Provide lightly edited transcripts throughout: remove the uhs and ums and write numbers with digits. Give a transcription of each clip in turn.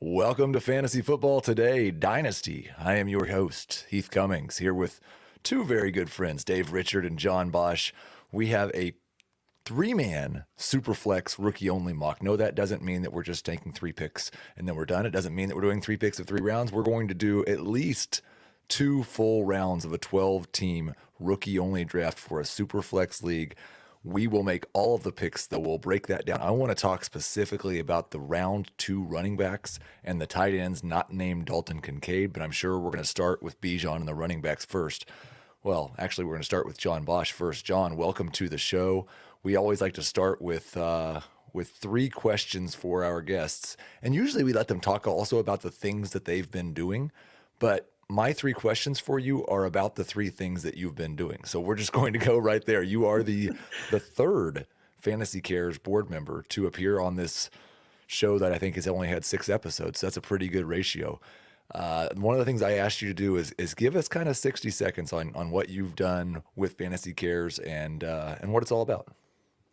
Welcome to Fantasy Football Today, Dynasty. I am your host, Heath Cummings, here with two very good friends, Dave Richard and John Bosch. We have a three-man Superflex rookie-only mock. No, that doesn't mean that we're just taking three picks and then we're done. It doesn't mean that we're doing three picks of 3 rounds. We're going to do at least 2 full rounds of a 12-team rookie-only draft for a Superflex league. We will make all of the picks, though we'll break that down. I want to talk specifically about the round 2 running backs and the tight ends not named Dalton Kincaid, but I'm sure we're going to start with Bijan and the running backs first. Well, actually, we're going to start with John Bosch first. John, welcome to the show. We always like to start with 3 questions for our guests, and usually we let them talk also about the things that they've been doing, but my 3 questions for you are about the 3 things that you've been doing. So we're just going to go right there. You are the third Fantasy Cares board member to appear on this show that I think has only had 6 episodes. So that's a pretty good ratio. One of the things I asked you to do is give us kind of 60 seconds on what you've done with Fantasy Cares and what it's all about.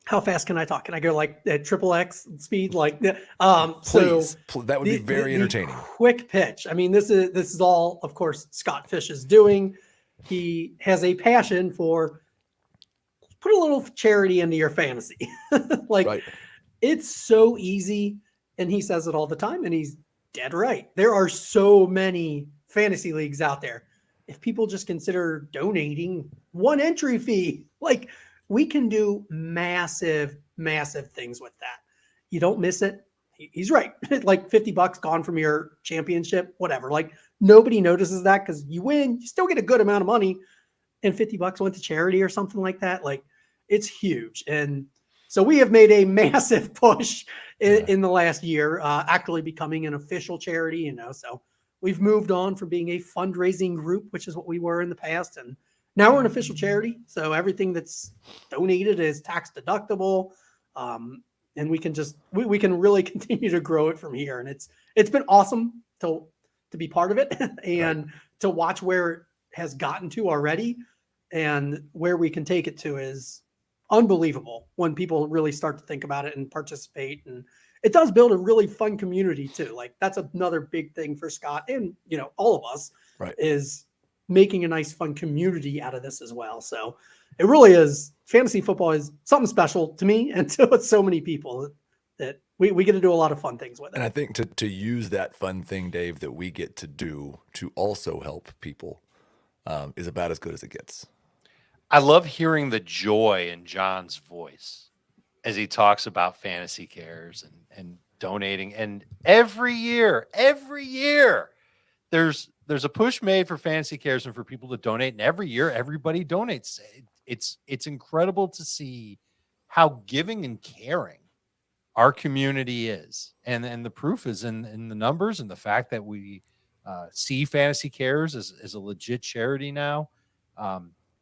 How fast can I talk? Can I go like at triple X speed? Like, Please, that would be very entertaining. Quick pitch. I mean, this is all, of course, Scott Fish is doing. He has a passion for put a little charity into your fantasy. Right. It's so easy, and he says it all the time, and he's dead right. There are so many fantasy leagues out there. If people just consider donating 1 entry fee, like, we can do massive, massive things with that. You don't miss it. He's right. Like $50 gone from your championship, whatever. Like, nobody notices that because you win, you still get a good amount of money, and $50 went to charity or something like that. Like, it's huge. And so we have made a massive push in the last year, actually becoming an official charity, so we've moved on from being a fundraising group, which is what we were in the past. And now we're an official charity, so everything that's donated is tax deductible, and we can just we can really continue to grow it from here. And it's been awesome to be part of it and to watch where it has gotten to already, and where we can take it to is unbelievable when people really start to think about it and participate. And it does build a really fun community too. Like, that's another big thing for Scott and all of us is making a nice, fun community out of this as well. So it really is, fantasy football is something special to me and to so many people that we get to do a lot of fun things with it. And I think to use that fun thing, Dave, that we get to do to also help people is about as good as it gets. I love hearing the joy in John's voice as he talks about Fantasy Cares and donating. And every year, there's a push made for Fantasy Cares and for people to donate. And every year, everybody donates. It's incredible to see how giving and caring our community is. And the proof is in the numbers and the fact that we see Fantasy Cares as a legit charity now.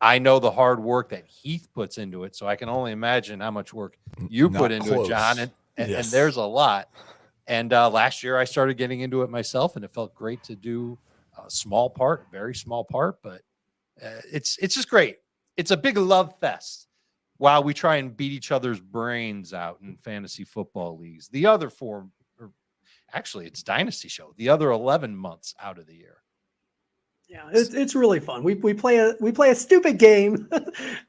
I know the hard work that Heath puts into it, so I can only imagine how much work you put into it, John. And there's a lot. And last year I started getting into it myself, and it felt great to do a small part, very small part, but it's just great. It's a big love fest while we try and beat each other's brains out in fantasy football leagues. The other 4, or actually it's Dynasty show, the other 11 months out of the year. Yeah, it's really fun. We play a stupid game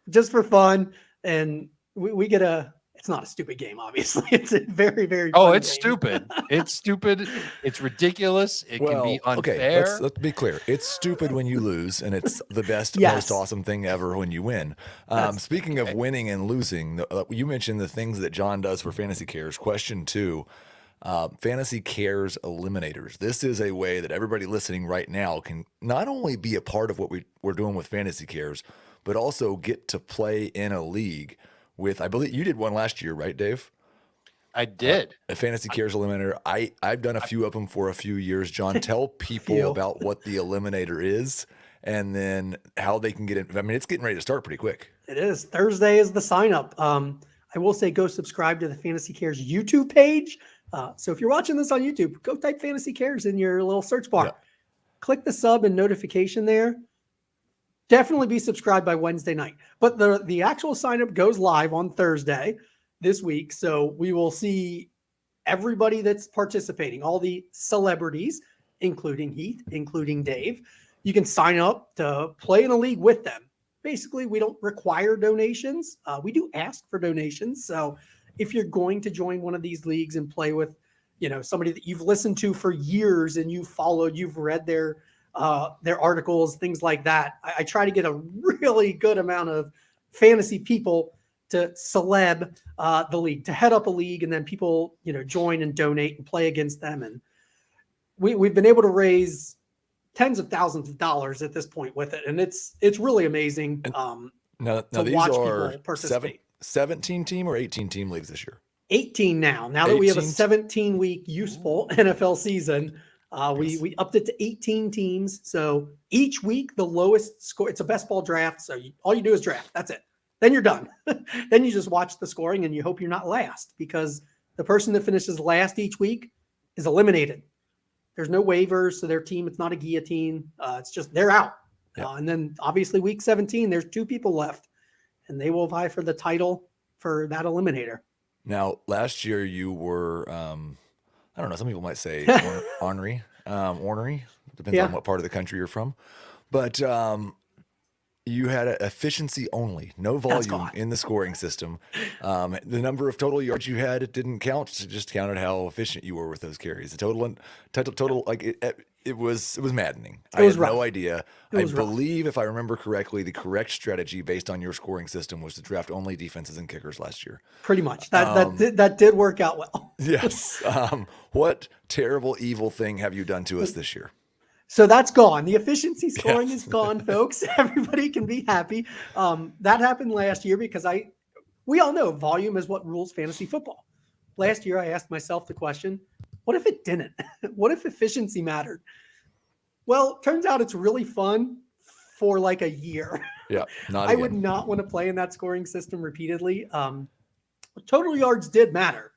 just for fun, and we get it's not a stupid game, obviously. It's a very, very fun it's game. Stupid. It's stupid. It's ridiculous. It can be unfair. Okay, let's be clear. It's stupid when you lose, and it's the best, most awesome thing ever when you win. Speaking of winning and losing, you mentioned the things that John does for Fantasy Cares. Question 2. Fantasy Cares Eliminators. This is a way that everybody listening right now can not only be a part of what we're doing with Fantasy Cares, but also get to play in a league with, I believe you did one last year, right, Dave? I did. A Fantasy Cares Eliminator. I've done a few of them for a few years. John, tell people about what the Eliminator is and then how they can get in. I mean, it's getting ready to start pretty quick. It is. Thursday is the sign up. I will say go subscribe to the Fantasy Cares YouTube page. So if you're watching this on YouTube, go type Fantasy Cares in your little search bar. Yeah. Click the sub and notification there. Definitely be subscribed by Wednesday night. But the actual sign up goes live on Thursday this week. So we will see everybody that's participating, all the celebrities, including Heath, including Dave. You can sign up to play in a league with them. Basically, we don't require donations. We do ask for donations. So if you're going to join one of these leagues and play with, somebody that you've listened to for years and you've followed, you've read their articles, things like that. I try to get a really good amount of fantasy people to celeb the league, to head up a league, and then people, join and donate and play against them. And we've been able to raise tens of thousands of dollars at this point with it. And it's really amazing now to these watch are people participate. 17 team or 18 team leagues this year? 18 now that we have a 18. 17-week useful NFL season. We upped it to 18 teams. So each week, the lowest score, it's a best ball draft. So all you do is draft. That's it. Then you're done. Then you just watch the scoring and you hope you're not last, because the person that finishes last each week is eliminated. There's no waivers to their team. It's not a guillotine. It's just they're out. Yeah. And then obviously week 17, there's 2 people left, and they will vie for the title for that eliminator. Now, last year you were, I don't know, some people might say ornery. Depends on what part of the country you're from. But you had efficiency only, no volume in the scoring system. The number of total yards you had, it didn't count. It just counted how efficient you were with those carries. The total, like it was maddening. I had no idea. I believe, if I remember correctly, the correct strategy based on your scoring system was to draft only defenses and kickers last year. Pretty much. That did work out well. Yes. What terrible, evil thing have you done to us this year? So that's gone. The efficiency scoring is gone, folks. Everybody can be happy. That happened last year because we all know volume is what rules fantasy football. Last year, I asked myself the question, what if it didn't? What if efficiency mattered? Well, turns out it's really fun for like a year. Yeah, I would not want to play in that scoring system repeatedly. Total yards did matter.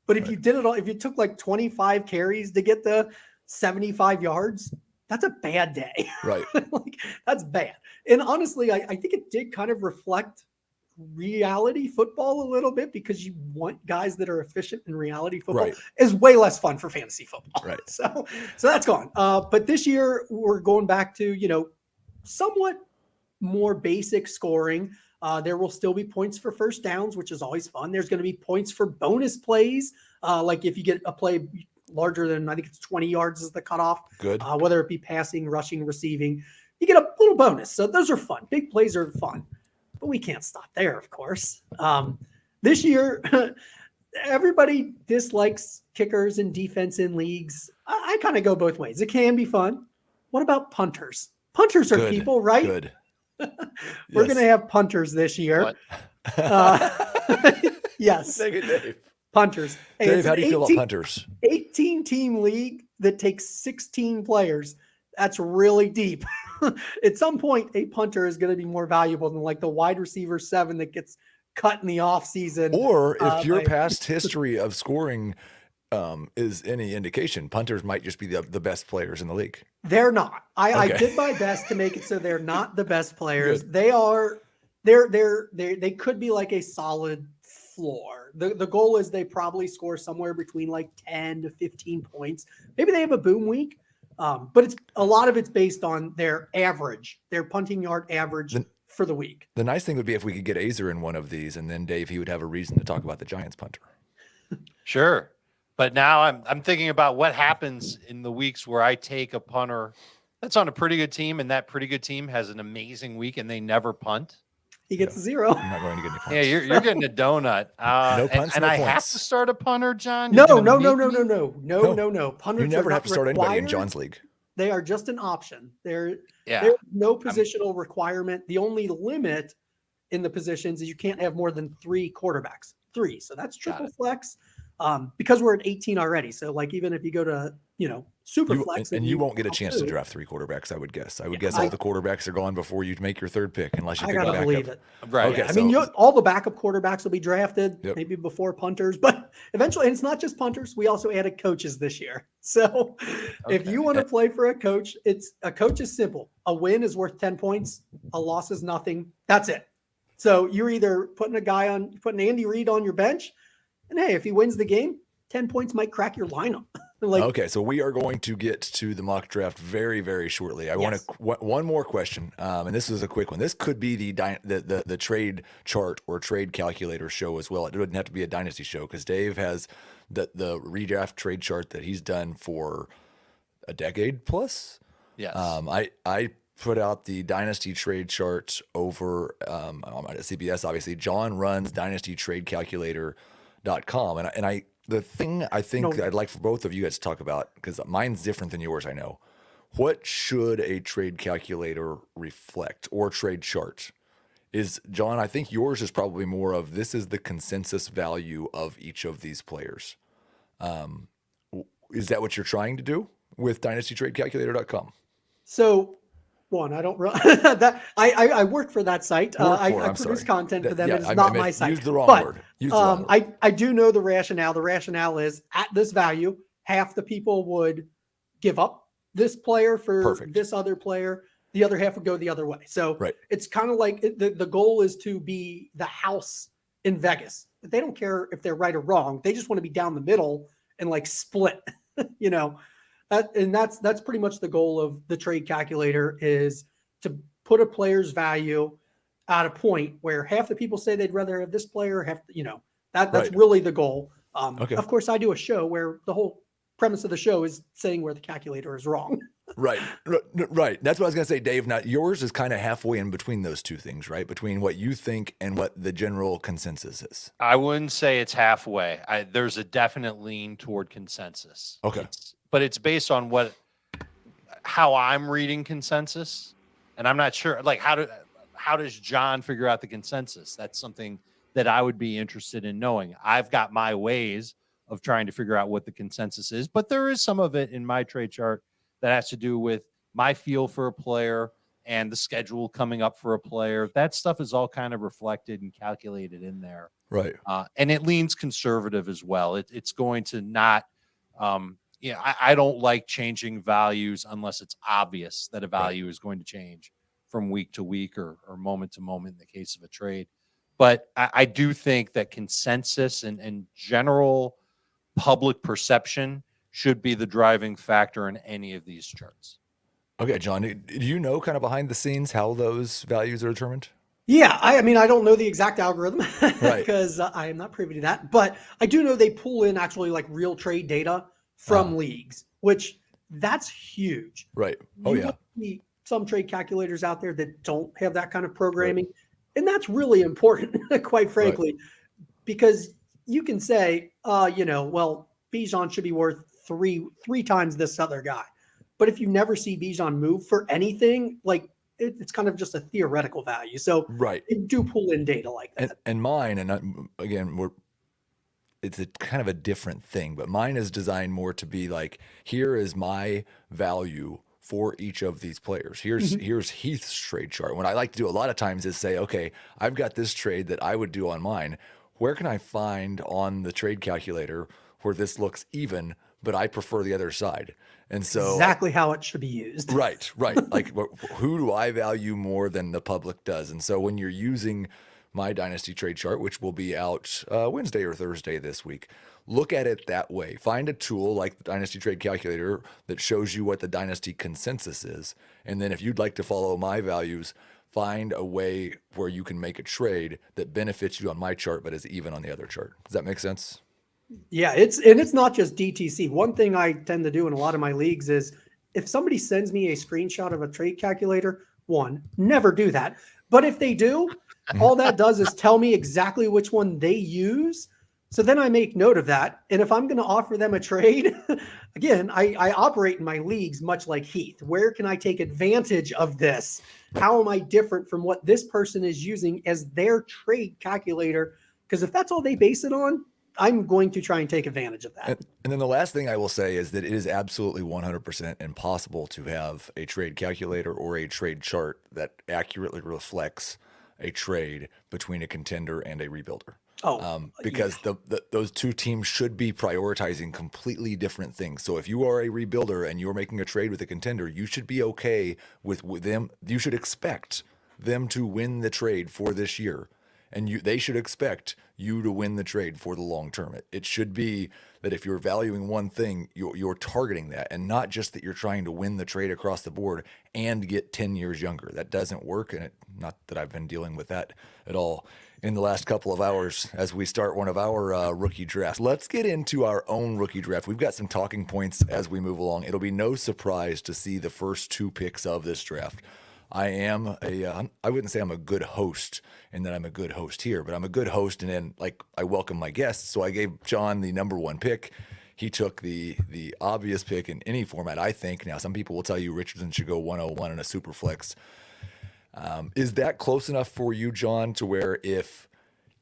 But if you did it all, if you took like 25 carries to get the 75 yards, that's a bad day. Right. Like, that's bad. And honestly, I think it did kind of reflect reality football a little bit, because you want guys that are efficient in reality football. Is way less fun for fantasy football. Right. So that's gone. But this year we're going back to, somewhat more basic scoring. There will still be points for first downs, which is always fun. There's going to be points for bonus plays. Like if you get a play larger than, I think it's 20 yards is the cutoff. Good. Whether it be passing, rushing, receiving, you get a little bonus. So those are fun. Big plays are fun, but we can't stop there, of course. This year, everybody dislikes kickers and defense in leagues. I kind of go both ways. It can be fun. What about punters? Punters are people, right? Good. We're going to have punters this year. Yes. Thank you, Dave. Punters. Hey, Dave, how do you feel about punters? 18-team league that takes 16 players. That's really deep. At some point, a punter is going to be more valuable than like the wide receiver 7 that gets cut in the offseason. Or if your past history of scoring is any indication, punters might just be the best players in the league. They're not. I did my best to make it so they're not the best players. Good. They could be like a solid floor. The goal is they probably score somewhere between like 10 to 15 points. Maybe they have a boom week. But a lot of it's based on their average, their punting yard average for the week. The nice thing would be if we could get Azer in one of these, and then Dave, he would have a reason to talk about the Giants punter. Sure. But now I'm thinking about what happens in the weeks where I take a punter that's on a pretty good team, and that pretty good team has an amazing week and they never punt. He gets a 0. I'm not going to get any punts. Yeah, you're getting a donut. No punts, and no I points. have to start a punter, John? No. Punters you never have to start anybody in John's league. They are just an option. There's no positional requirement. The only limit in the positions is you can't have more than 3 quarterbacks. 3. So that's triple flex. Because we're at 18 already. So like even if you go to, Superflex. And you won't get a chance to draft 3 quarterbacks, I would guess. I would guess all the quarterbacks are gone before you make your 3rd pick, unless you pick a backup. I gotta believe it. Right. Okay, I mean, all the backup quarterbacks will be drafted maybe before punters, but eventually, and it's not just punters. We also added coaches this year. So if you want to play for a coach is simple. A win is worth 10 points. A loss is nothing. That's it. So you're either putting Andy Reid on your bench, and hey, if he wins the game, 10 points might crack your lineup. Like, okay, so we are going to get to the mock draft very, very shortly. I want to one more question, and this is a quick one. This could be the trade chart or trade calculator show as well. It doesn't have to be a dynasty show because Dave has the redraft trade chart that he's done for a decade plus. Yes. I put out the dynasty trade chart over at CBS. Obviously, John runs dynastytradecalculator.com, and the thing I think I'd like for both of you guys to talk about, because mine's different than yours, I know. What should a trade calculator reflect or trade chart? John, I think yours is probably more of this is the consensus value of each of these players. Is that what you're trying to do with dynastytradecalculator.com? So, one, I don't run that. I work for that site. I produce content for them. It's not my site. Use the wrong word. I do know the rationale. The rationale is at this value, half the people would give up this player for this other player. The other half would go the other way. So it's kind of like the goal is to be the house in Vegas. They don't care if they're right or wrong. They just want to be down the middle and like split, that's pretty much the goal of the trade calculator, is to put a player's value at a point where half the people say they'd rather have this player, that's really the goal. Of course, I do a show where the whole premise of the show is saying where the calculator is wrong. Right. That's what I was going to say, Dave. Now, yours is kind of halfway in between those two things, right? Between what you think and what the general consensus is. I wouldn't say it's halfway. There's a definite lean toward consensus. Okay. But it's based on how I'm reading consensus. And I'm not sure, like, how does John figure out the consensus? That's something that I would be interested in knowing. I've got my ways of trying to figure out what the consensus is, but there is some of it in my trade chart that has to do with my feel for a player and the schedule coming up for a player. That stuff is all kind of reflected and calculated in there. Right. And it leans conservative as well. It's going to not, I don't like changing values unless it's obvious that a value is going to change from week to week or moment to moment in the case of a trade. But I do think that consensus and general public perception should be the driving factor in any of these charts. Okay, John, do you know kind of behind the scenes how those values are determined? Yeah, I mean, I don't know the exact algorithm because I am not privy to that, but I do know they pull in actually like real trade data from leagues, which that's huge. Right. Some trade calculators out there that don't have that kind of programming. And that's really important, quite frankly, because you can say, Bijan should be worth three times this other guy. But if you never see Bijan move for anything, like it's kind of just a theoretical value. So they do pull in data like that. And mine, and again, it's a kind of a different thing, but mine is designed more to be like, here is my value for each of these players. Here's Heath's trade chart. What I like to do a lot of times is say, okay, I've got this trade that I would do on mine. Where can I find on the trade calculator where this looks even, but I prefer the other side? And so exactly how it should be used. Right. Like who do I value more than the public does? And so when you're using my dynasty trade chart, which will be out Wednesday or Thursday this week, look at it that way. Find a tool like the Dynasty Trade Calculator that shows you what the dynasty consensus is. And then if you'd like to follow my values, find a way where you can make a trade that benefits you on my chart, but is even on the other chart. Does that make sense? Yeah, it's not just DTC. One thing I tend to do in a lot of my leagues is if somebody sends me a screenshot of a trade calculator, never do that. But if they do, all that does is tell me exactly which one they use. So then I make note of that. And if I'm going to offer them a trade, again, I operate in my leagues much like Heath. Where can I take advantage of this? How am I different from what this person is using as their trade calculator? Because if that's all they base it on, I'm going to try and take advantage of that. And then the last thing I will say is that it is absolutely 100% impossible to have a trade calculator or a trade chart that accurately reflects a trade between a contender and a rebuilder. Because those two teams should be prioritizing completely different things. So if you are a rebuilder and you're making a trade with a contender, you should be okay with them. You should expect them to win the trade for this year. and they should expect you to win the trade for the long term. It should be that if you're valuing one thing, you're targeting that, and not just that you're trying to win the trade across the board and get 10 years younger. That doesn't work, and not that I've been dealing with that at all in the last couple of hours as we start one of our rookie drafts. Let's get into our own rookie draft. We've got some talking points as we move along. It'll be no surprise to see the first 2 picks of this draft. I wouldn't say I'm a good host and that I'm a good host here, but I'm a good host, and then I welcome my guests. So I gave John the number 1 pick. He took the obvious pick in any format, I think. Now, some people will tell you Richardson should go 101 in a Superflex. Is that close enough for you, John, to where if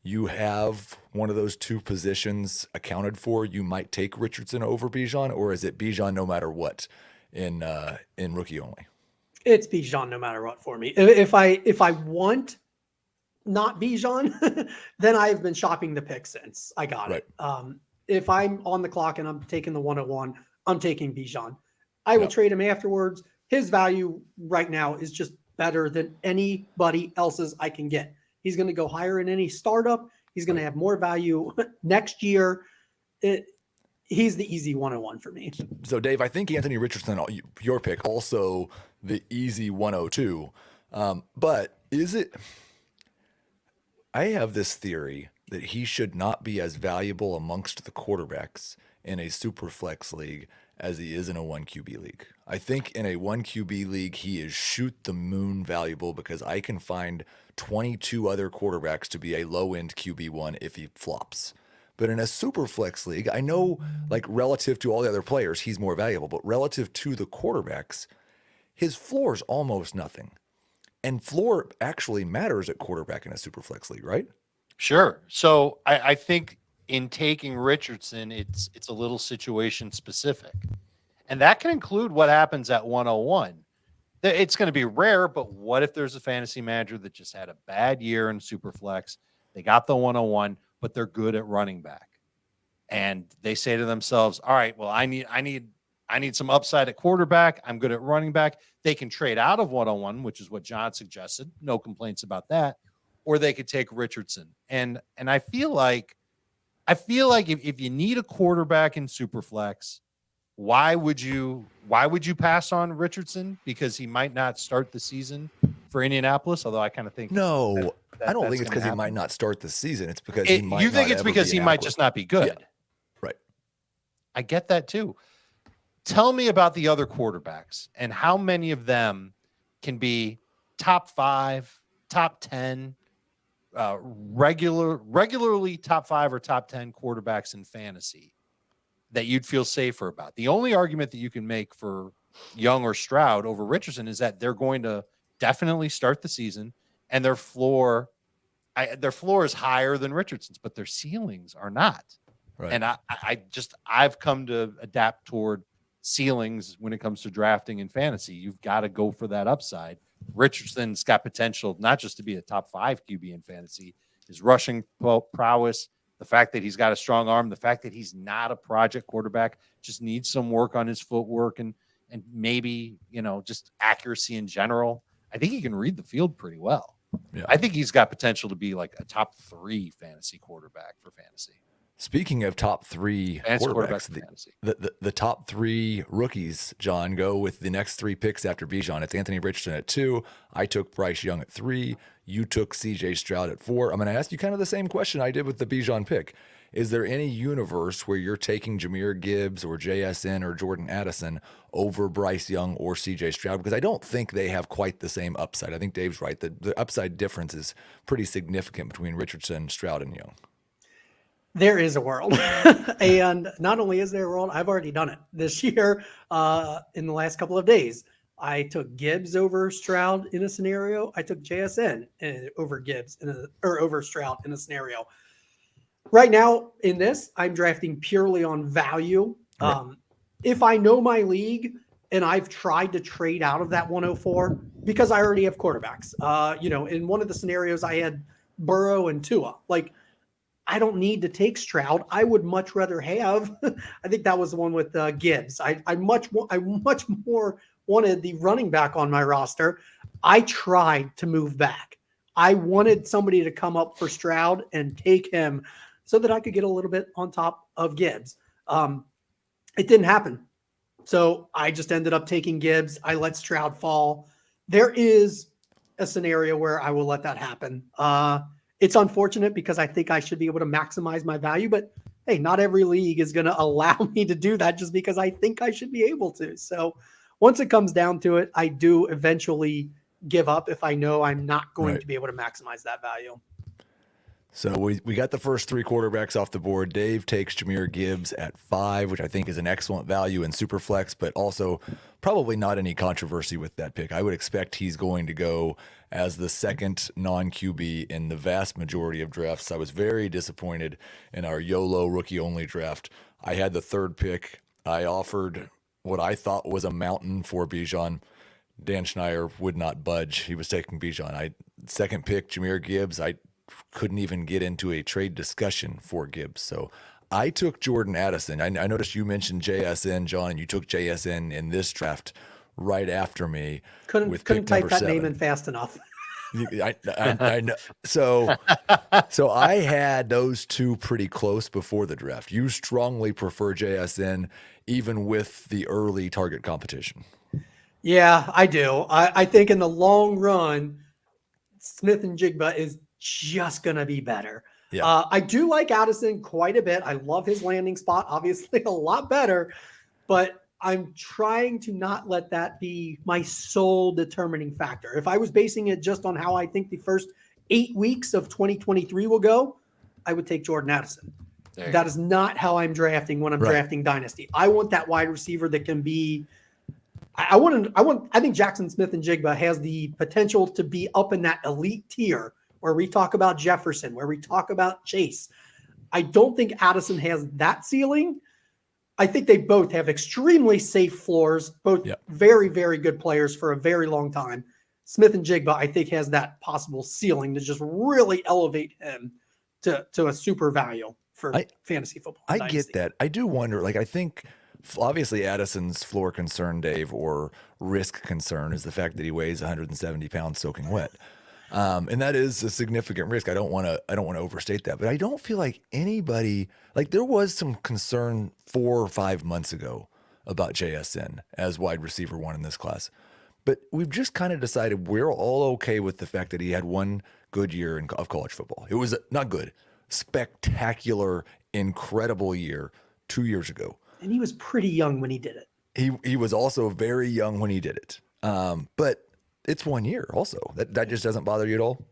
you have one of those 2 positions accounted for, you might take Richardson over Bijan, or is it Bijan no matter what in rookie only? It's Bijan no matter what for me. If I want not Bijan, then I've been shopping the pick since I got it. If I'm on the clock and I'm taking the 101, I'm taking Bijan. I will trade him afterwards. His value right now is just better than anybody else's I can get. He's going to go higher in any startup. He's going to have more value next year. He's the easy 101 for me. So, Dave, I think Anthony Richardson, your pick, also the easy 102. But is it? I have this theory that he should not be as valuable amongst the quarterbacks in a Superflex league as he is in a 1 QB league. I think in a 1 QB league, he is shoot the moon valuable because I can find 22 other quarterbacks to be a low-end QB1 if he flops. But in a Superflex league, I know, relative to all the other players, he's more valuable. But relative to the quarterbacks, his floor is almost nothing. And floor actually matters at quarterback in a Superflex league, right? Sure. So I think in taking Richardson, it's a little situation specific. And that can include what happens at 101. It's going to be rare, but what if there's a fantasy manager that just had a bad year in Superflex? They got the 101, but they're good at running back. And they say to themselves, all right, well, I need some upside at quarterback. I'm good at running back. They can trade out of 101, which is what John suggested. No complaints about that. Or they could take Richardson. And I feel like if you need a quarterback in Superflex, why would you pass on Richardson? Because he might not start the season for Indianapolis, although I kind of think no. I don't think it's because he might not start the season. It's because he might. You think it's because he might just not be good? Yeah. Right. I get that too. Tell me about the other quarterbacks and how many of them can be top 5, top 10, regularly top 5 or top 10 quarterbacks in fantasy that you'd feel safer about. The only argument that you can make for Young or Stroud over Richardson is that they're going to definitely start the season and their floor is higher than Richardson's, but their ceilings are not. Right. And I've come to adapt toward ceilings when it comes to drafting in fantasy. You've got to go for that upside. Richardson's got potential not just to be a top 5 QB in fantasy, his rushing prowess, the fact that he's got a strong arm, the fact that he's not a project quarterback, just needs some work on his footwork and maybe, just accuracy in general. I think he can read the field pretty well. Yeah. I think he's got potential to be like a top 3 fantasy quarterback for fantasy. Speaking of top 3 quarterbacks, the top 3 rookies, John, go with the next 3 picks after Bijan. It's Anthony Richardson at 2. I took Bryce Young at 3. You took CJ Stroud at 4. I'm going to ask you kind of the same question I did with the Bijan pick. Is there any universe where you're taking Jahmyr Gibbs or JSN or Jordan Addison over Bryce Young or CJ Stroud? Because I don't think they have quite the same upside. I think Dave's right. The upside difference is pretty significant between Richardson, Stroud, and Young. There is a world. And not only is there a world, I've already done it this year in the last couple of days. I took Gibbs over Stroud in a scenario. I took JSN over Gibbs over Stroud in a scenario. Right now in this, I'm drafting purely on value. Right. If I know my league and I've tried to trade out of that 104 because I already have quarterbacks, in one of the scenarios I had Burrow and Tua. I don't need to take Stroud. I would much rather have. I think that was the one with Gibbs. I much more wanted the running back on my roster. I tried to move back. I wanted somebody to come up for Stroud and take him so that I could get a little bit on top of Gibbs. It didn't happen. So I just ended up taking Gibbs. I let Stroud fall. There is a scenario where I will let that happen. It's unfortunate because I think I should be able to maximize my value, but hey, not every league is going to allow me to do that just because I think I should be able to. So once it comes down to it, I do eventually give up if I know I'm not going to be able to maximize that value. So we got the first three quarterbacks off the board. Dave takes Jahmyr Gibbs at 5, which I think is an excellent value in Superflex, but also probably not any controversy with that pick. I would expect he's going to go as the second non-QB in the vast majority of drafts. I was very disappointed in our YOLO rookie-only draft. I had the third pick. I offered what I thought was a mountain for Bijan. Dan Schneier would not budge. He was taking Bijan. Second pick, Jahmyr Gibbs. I couldn't even get into a trade discussion for Gibbs. So I took Jordan Addison. I noticed you mentioned JSN, John, and you took JSN in this draft right after me. Couldn't type that 7. Name in fast enough. I know. So I had those two pretty close before the draft. You strongly prefer JSN even with the early target competition. Yeah, I do. I think in the long run, Smith-Njigba is just going to be better. Yeah. I do like Addison quite a bit. I love his landing spot, obviously a lot better, but I'm trying to not let that be my sole determining factor. If I was basing it just on how I think the first 8 weeks of 2023 will go, I would take Jordan Addison. That is not how I'm drafting when I'm drafting Dynasty. I want that wide receiver that can be I think Jaxon Smith-Njigba has the potential to be up in that elite tier where we talk about Jefferson, where we talk about Chase. I don't think Addison has that ceiling. I think they both have extremely safe floors, both very, very good players for a very long time. Smith-Njigba, I think, has that possible ceiling to just really elevate him to a super value for fantasy football. I get that. I do wonder, I think obviously Addison's floor concern, Dave, or risk concern is the fact that he weighs 170 pounds soaking wet. And that is a significant risk. I don't want to overstate that, but I don't feel like anybody, there was some concern 4 or 5 months ago about JSN as wide receiver 1 in this class. But we've just kind of decided we're all okay with the fact that he had one good year of college football. It was not good, spectacular, incredible year 2 years ago. And he was pretty young when he did it. He was also very young when he did it. But it's 1 year also. That just doesn't bother you at all?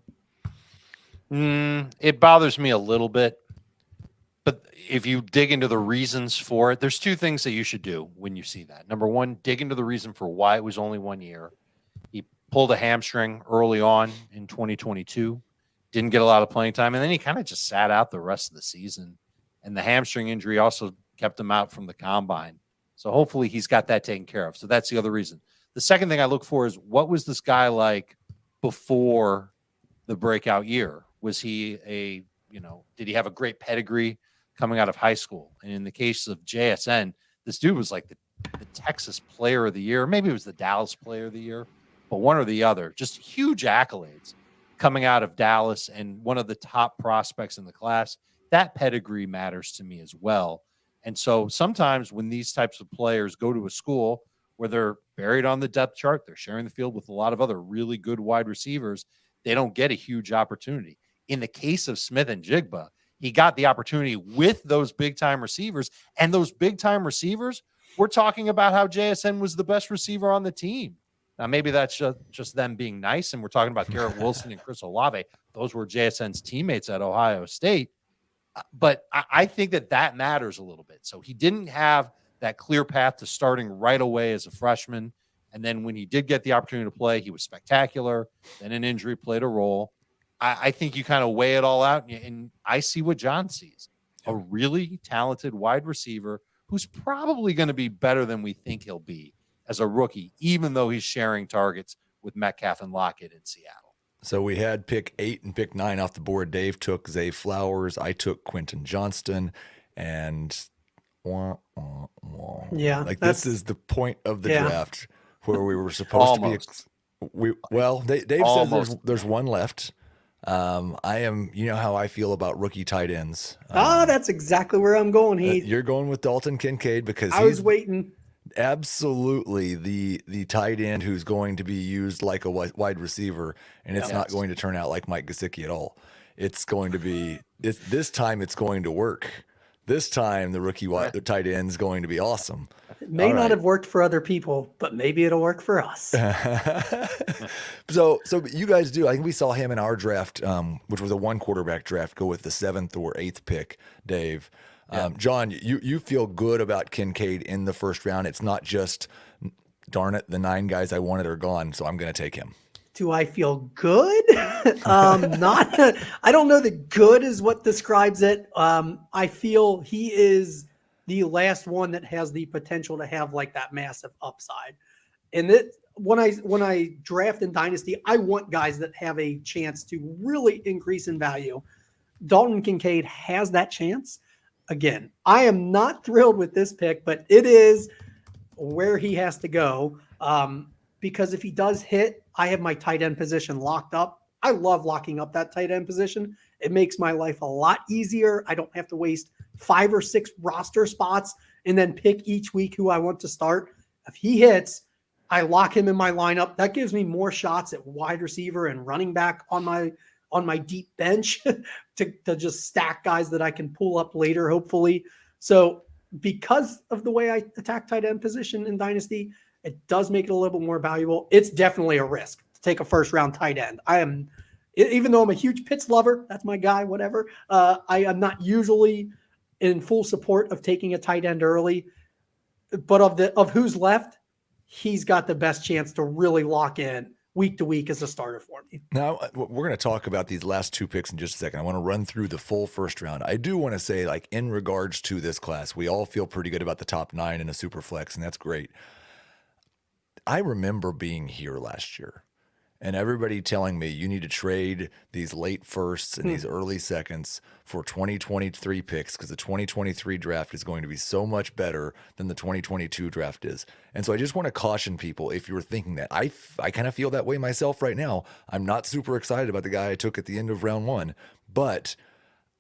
It bothers me a little bit. But if you dig into the reasons for it, there's 2 things that you should do when you see that. Number 1, dig into the reason for why it was only 1 year. He pulled a hamstring early on in 2022, didn't get a lot of playing time, and then he kind of just sat out the rest of the season. And the hamstring injury also kept him out from the combine. So hopefully he's got that taken care of. So that's the other reason. The second thing I look for is, what was this guy like before the breakout year? Was he did he have a great pedigree coming out of high school? And in the case of JSN, this dude was like the Texas player of the year. Maybe it was the Dallas player of the year, but one or the other. Just huge accolades coming out of Dallas and one of the top prospects in the class. That pedigree matters to me as well. And so sometimes when these types of players go to a school where they're buried on the depth chart, they're sharing the field with a lot of other really good wide receivers, they don't get a huge opportunity. In the case of Smith-Njigba, he got the opportunity with those big-time receivers, and those big-time receivers, we're talking about how JSN was the best receiver on the team. Now, maybe that's just them being nice, and we're talking about Garrett Wilson and Chris Olave. Those were JSN's teammates at Ohio State. But I think that matters a little bit. So he didn't have that clear path to starting right away as a freshman. And then when he did get the opportunity to play, he was spectacular. Then an injury played a role. I think you kind of weigh it all out, and I see what John sees. A really talented wide receiver who's probably going to be better than we think he'll be as a rookie, even though he's sharing targets with Metcalf and Lockett in Seattle. So we had pick 8 and pick 9 off the board. Dave took Zay Flowers. I took Quentin Johnston. And this is the point of the draft where we were supposed to be. Dave says there's one left. I am, you know how I feel about rookie tight ends. That's exactly where I'm going, Heath. You're going with Dalton Kincaid because I was waiting. Absolutely the tight end who's going to be used like a wide receiver, and it's not going to turn out like Mike Gesicki at all. It's going to be this time it's going to work. This time the rookie the tight end is going to be awesome. It may not have worked for other people, but maybe it'll work for us. So you guys do. I think we saw him in our draft, which was a 1 quarterback draft, go with the 7th or 8th pick, Dave. John, you feel good about Kincaid in the first round. It's not just, darn it, the 9 guys I wanted are gone, so I'm going to take him. Do I feel good? Not. I don't know that good is what describes it. I feel he is the last one that has the potential to have like that massive upside. And that when I draft in Dynasty, I want guys that have a chance to really increase in value. Dalton Kincaid has that chance. Again, I am not thrilled with this pick, but it is where he has to go. Because if he does hit, I have my tight end position locked up. I love locking up that tight end position. It makes my life a lot easier. I don't have to waste 5 or 6 roster spots and then pick each week who I want to start. If he hits, I lock him in my lineup. That gives me more shots at wide receiver and running back on my deep bench to just stack guys that I can pull up later, hopefully. So because of the way I attack tight end position in Dynasty, it does make it a little bit more valuable. It's definitely a risk to take a first round tight end. Even though I'm a huge Pitts lover, that's my guy, whatever. I am not usually in full support of taking a tight end early, but of who's left, he's got the best chance to really lock in week to week as a starter for me. Now, we're going to talk about these last 2 picks in just a second. I want to run through the full first round. I do want to say, like, in regards to this class, we all feel pretty good about the top 9 in a Superflex, and that's great. I remember being here last year and everybody telling me you need to trade these late firsts and these early seconds for 2023 picks because the 2023 draft is going to be so much better than the 2022 draft is. And so I just want to caution people, if you're thinking that, I kind of feel that way myself right now. I'm not super excited about the guy I took at the end of round 1, but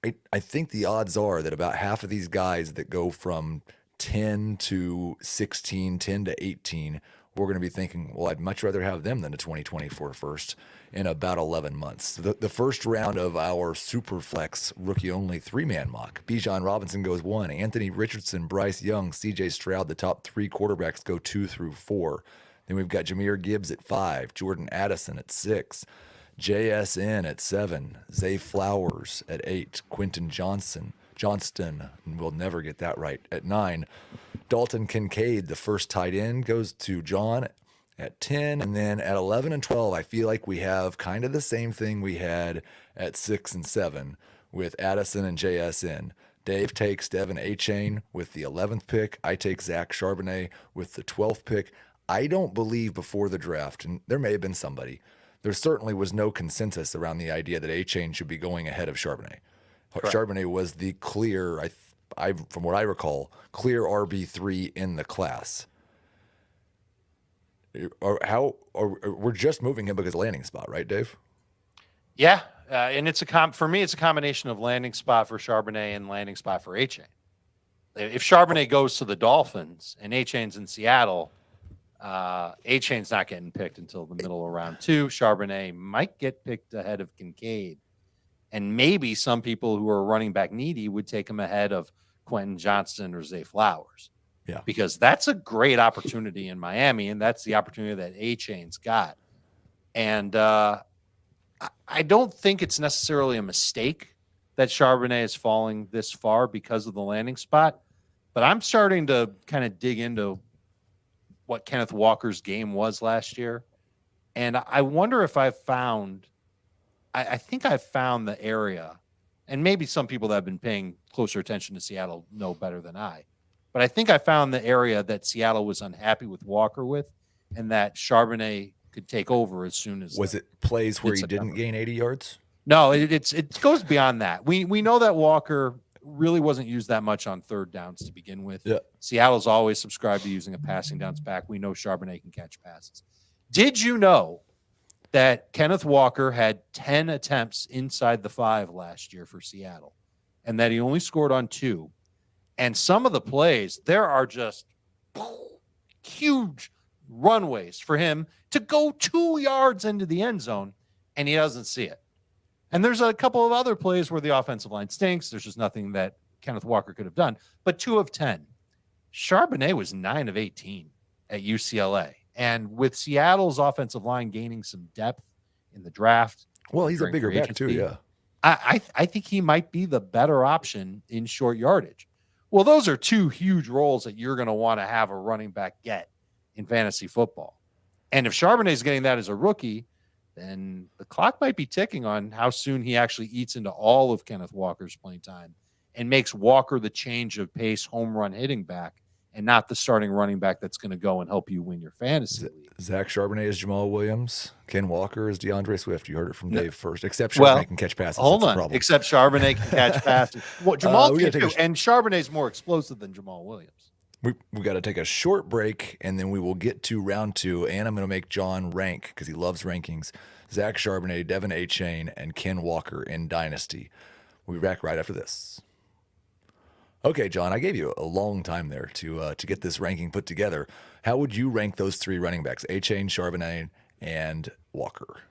I think the odds are that about half of these guys that go from 10 to 16, 10 to 18, we're going to be thinking, well, I'd much rather have them than a 2024 first in about 11 months. The first round of our Superflex rookie-only 3-man mock, Bijan Robinson goes 1, Anthony Richardson, Bryce Young, C.J. Stroud, the top 3 quarterbacks go 2 through 4. Then we've got Jahmyr Gibbs at 5, Jordan Addison at 6, JSN at 7, Zay Flowers at 8, Quentin Johnston, and we'll never get that right, at 9. Dalton Kincaid, the first tight end, goes to John at 10. And then at 11 and 12, I feel like we have kind of the same thing we had at 6 and 7 with Addison and JSN. Dave takes Devon Achane with the 11th pick. I take Zach Charbonnet with the 12th pick. I don't believe before the draft, and there may have been somebody, there certainly was no consensus around the idea that Achane should be going ahead of Charbonnet. Correct. Charbonnet was the clear, from what I recall, clear RB3 in the class. We're just moving him because of landing spot, right, Dave? Yeah, and it's for me, it's a combination of landing spot for Charbonnet and landing spot for Achane. If Charbonnet goes to the Dolphins and Achane's in Seattle, Achane's not getting picked until the middle of round 2. Charbonnet might get picked ahead of Kincaid. And maybe some people who are running back needy would take him ahead of Quentin Johnston or Zay Flowers. Yeah. Because that's a great opportunity in Miami, and that's the opportunity that Achane's got. And I don't think it's necessarily a mistake that Charbonnet is falling this far because of the landing spot. But I'm starting to kind of dig into what Kenneth Walker's game was last year. And I wonder if I think I've found the area, and maybe some people that have been paying closer attention to Seattle know better than I, but I think I found the area that Seattle was unhappy with Walker with, and that Charbonnet could take over as soon as. Was it plays where he didn't gain 80 yards? No, it goes beyond that. We know that Walker really wasn't used that much on third downs to begin with. Yeah. Seattle's always subscribed to using a passing downs back. We know Charbonnet can catch passes. Did you know that Kenneth Walker had 10 attempts inside the 5 last year for Seattle, and that he only scored on 2. And some of the plays, there are just huge runways for him to go 2 yards into the end zone, and he doesn't see it. And there's a couple of other plays where the offensive line stinks. There's just nothing that Kenneth Walker could have done. But 2 of 10. Charbonnet was 9 of 18 at UCLA. And with Seattle's offensive line gaining some depth in the draft. Well, he's a bigger back too, yeah. I think he might be the better option in short yardage. Well, those are 2 huge roles that you're going to want to have a running back get in fantasy football. And if Charbonnet is getting that as a rookie, then the clock might be ticking on how soon he actually eats into all of Kenneth Walker's playing time and makes Walker the change of pace home run hitting back and not the starting running back that's going to go and help you win your fantasy league. Zach Charbonnet is Jamal Williams. Ken Walker is DeAndre Swift. You heard it from Dave first. Except Charbonnet can catch passes. Hold on. Except Charbonnet can catch passes. Well, Jamal can too, and Charbonnet's more explosive than Jamal Williams. We got to take a short break, and then we will get to round 2, and I'm going to make John rank, because he loves rankings, Zach Charbonnet, Devon Achane, and Ken Walker in Dynasty. We'll be back right after this. Okay, John, I gave you a long time there to get this ranking put together. How would you rank those 3 running backs, Achane, Charbonnet, and Walker?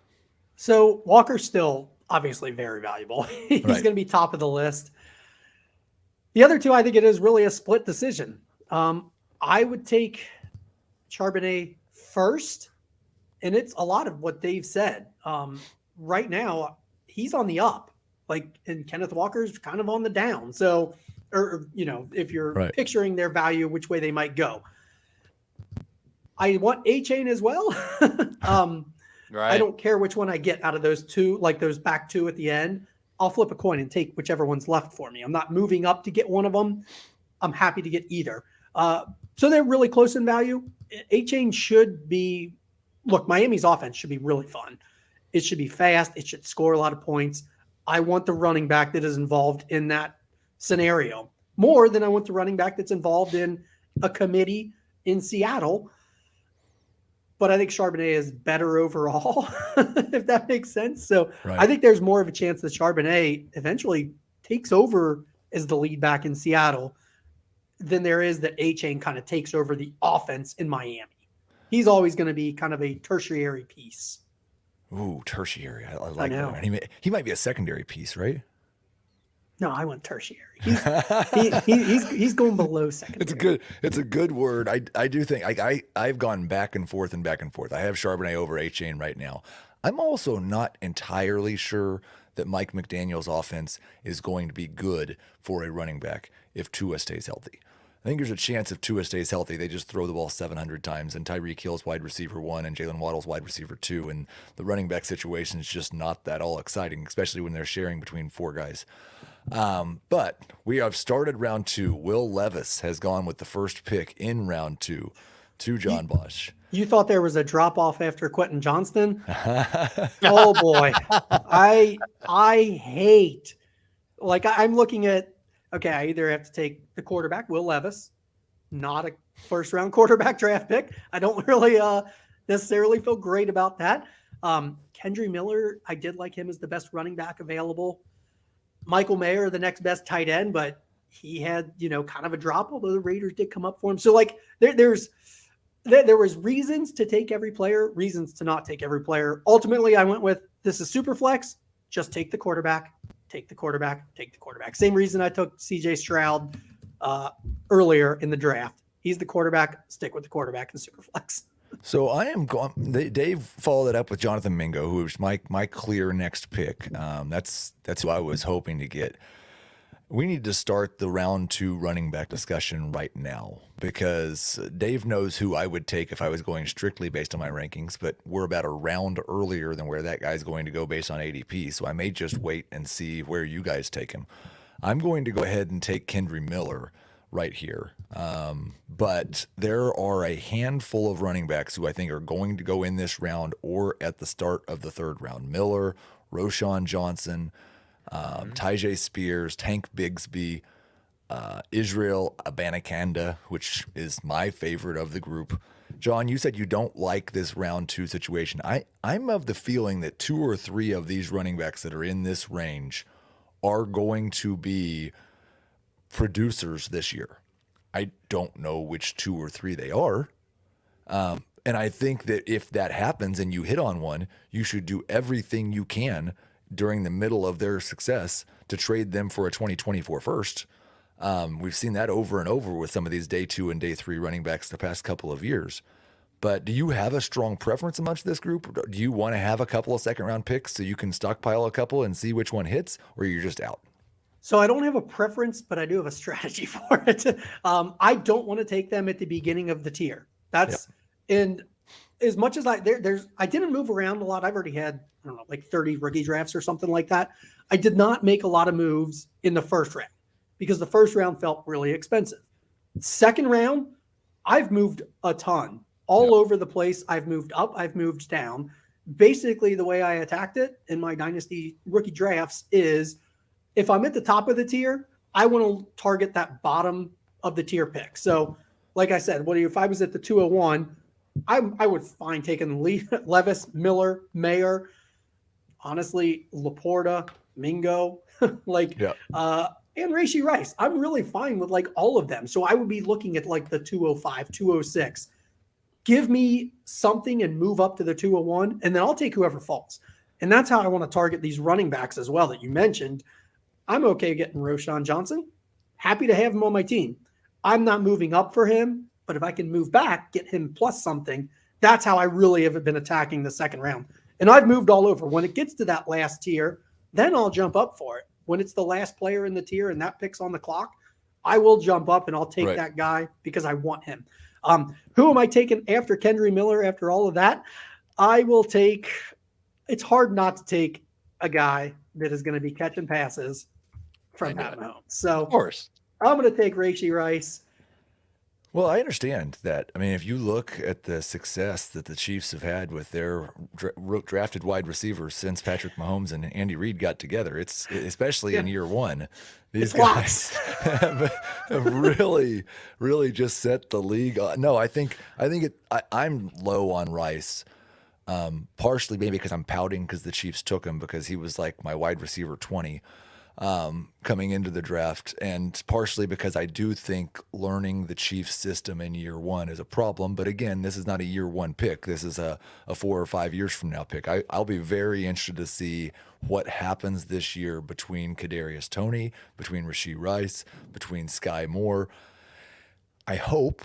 So Walker's still obviously very valuable. He's Right. going to be top of the list. The other 2, I think it is really a split decision. I would take Charbonnet first, and it's a lot of what Dave said. Right now, he's on the up, and Kenneth Walker's kind of on the down. So, if you're picturing their value, which way they might go. I want Achane as well. Right. I don't care which one I get out of those 2, like those back 2 at the end. I'll flip a coin and take whichever one's left for me. I'm not moving up to get one of them. I'm happy to get either. So they're really close in value. Achane should be, Miami's offense should be really fun. It should be fast. It should score a lot of points. I want the running back that is involved in that scenario more than I want the running back that's involved in a committee in Seattle. But I think Charbonnet is better overall, if that makes sense. So I think there's more of a chance that Charbonnet eventually takes over as the lead back in Seattle than there is that Achane kind of takes over the offense in Miami. He's always going to be kind of a tertiary piece. Ooh, tertiary. I like that. He might be a secondary piece, right? No, I went tertiary. He's going below secondary. It's a good word. I do think I've gone back and forth. I have Charbonnet over Achane right now. I'm also not entirely sure that Mike McDaniel's offense is going to be good for a running back if Tua stays healthy. I think there's a chance if Tua stays healthy, they just throw the ball 700 times, and Tyreek Hill's wide receiver 1 and Jalen Waddle's wide receiver 2, and the running back situation is just not that all exciting, especially when they're sharing between 4 guys. But we have started round 2. Will Levis has gone with the first pick in round 2 to John Bosch. You thought there was a drop off after Quentin Johnston? Oh boy, I hate. I'm looking at. Okay, I either have to take the quarterback, Will Levis, not a first-round quarterback draft pick. I don't really necessarily feel great about that. Kendry Miller, I did like him as the best running back available. Michael Mayer, the next best tight end, but he had, kind of a drop, although the Raiders did come up for him. So, there was reasons to take every player, reasons to not take every player. Ultimately, I went with, this is Superflex, just take the quarterback. Take the quarterback. Same reason I took CJ Stroud earlier in the draft. He's the quarterback. Stick with the quarterback in Superflex. So I am going. Dave followed it up with Jonathan Mingo, who was my clear next pick. That's who I was hoping to get. We need to start the round 2 running back discussion right now, because Dave knows who I would take if I was going strictly based on my rankings, but we're about a round earlier than where that guy's going to go based on ADP. So I may just wait and see where you guys take him. I'm going to go ahead and take Kendry Miller right here. But there are a handful of running backs who I think are going to go in this round or at the start of the 3rd round. Miller, Roschon Johnson, Tyjae Spears, Tank Bigsby, Israel Abanikanda, which is my favorite of the group, John, you said you don't like this round 2 situation. I'm of the feeling that 2 or 3 of these running backs that are in this range are going to be producers this year. I don't know which 2 or 3 they are. And I think that if that happens and you hit on one, you should do everything you can during the middle of their success to trade them for a 2024 first. We've seen that over and over with some of these day 2 and day 3 running backs the past couple of years. But do you have a strong preference amongst this group? Do you want to have a couple of second-round picks so you can stockpile a couple and see which one hits, or you're just out? So I don't have a preference, but I do have a strategy for it. I don't want to take them at the beginning of the tier. That's and as much as I didn't move around a lot. I've already had, I don't know, like 30 rookie drafts or something like that. I did not make a lot of moves in the first round because the first round felt really expensive. Second round, I've moved a ton all over the place. I've moved up, I've moved down. Basically, the way I attacked it in my Dynasty rookie drafts is if I'm at the top of the tier, I want to target that bottom of the tier pick. So, like I said, if I was at the 201, I would find taking Levis, Miller, Mayer, honestly, Laporta, Mingo, and Rashee Rice. I'm really fine with like all of them. So I would be looking at like the 205, 206. Give me something and move up to the 201, and then I'll take whoever falls. And that's how I want to target these running backs as well that you mentioned. I'm okay getting Roschon Johnson. Happy to have him on my team. I'm not moving up for him, but if I can move back, get him plus something, that's how I really have been attacking the second round. And I've moved all over. When it gets to that last tier, then I'll jump up for it. When it's the last player in the tier and that pick's on the clock, I will jump up and I'll take that guy because I want him. Who am I taking after Kendry Miller, after all of that? I will take – it's hard not to take a guy that is going to be catching passes from Pat Mahomes. So of course, I'm going to take Rashee Rice. Well, I understand that. I mean, if you look at the success that the Chiefs have had with their drafted wide receivers since Patrick Mahomes and Andy Reid got together, it's especially in year 1, these guys have really, really just set the league. No, I'm low on Rice. Partially maybe because I'm pouting because the Chiefs took him because he was like my wide receiver 20 coming into the draft, and partially because I do think learning the Chiefs system in year 1 is a problem. But again, this is not a year 1 pick. This is a 4 or 5 years from now pick. I'll be very interested to see what happens this year between Kadarius Toney, between Rashee Rice, between Sky Moore. I hope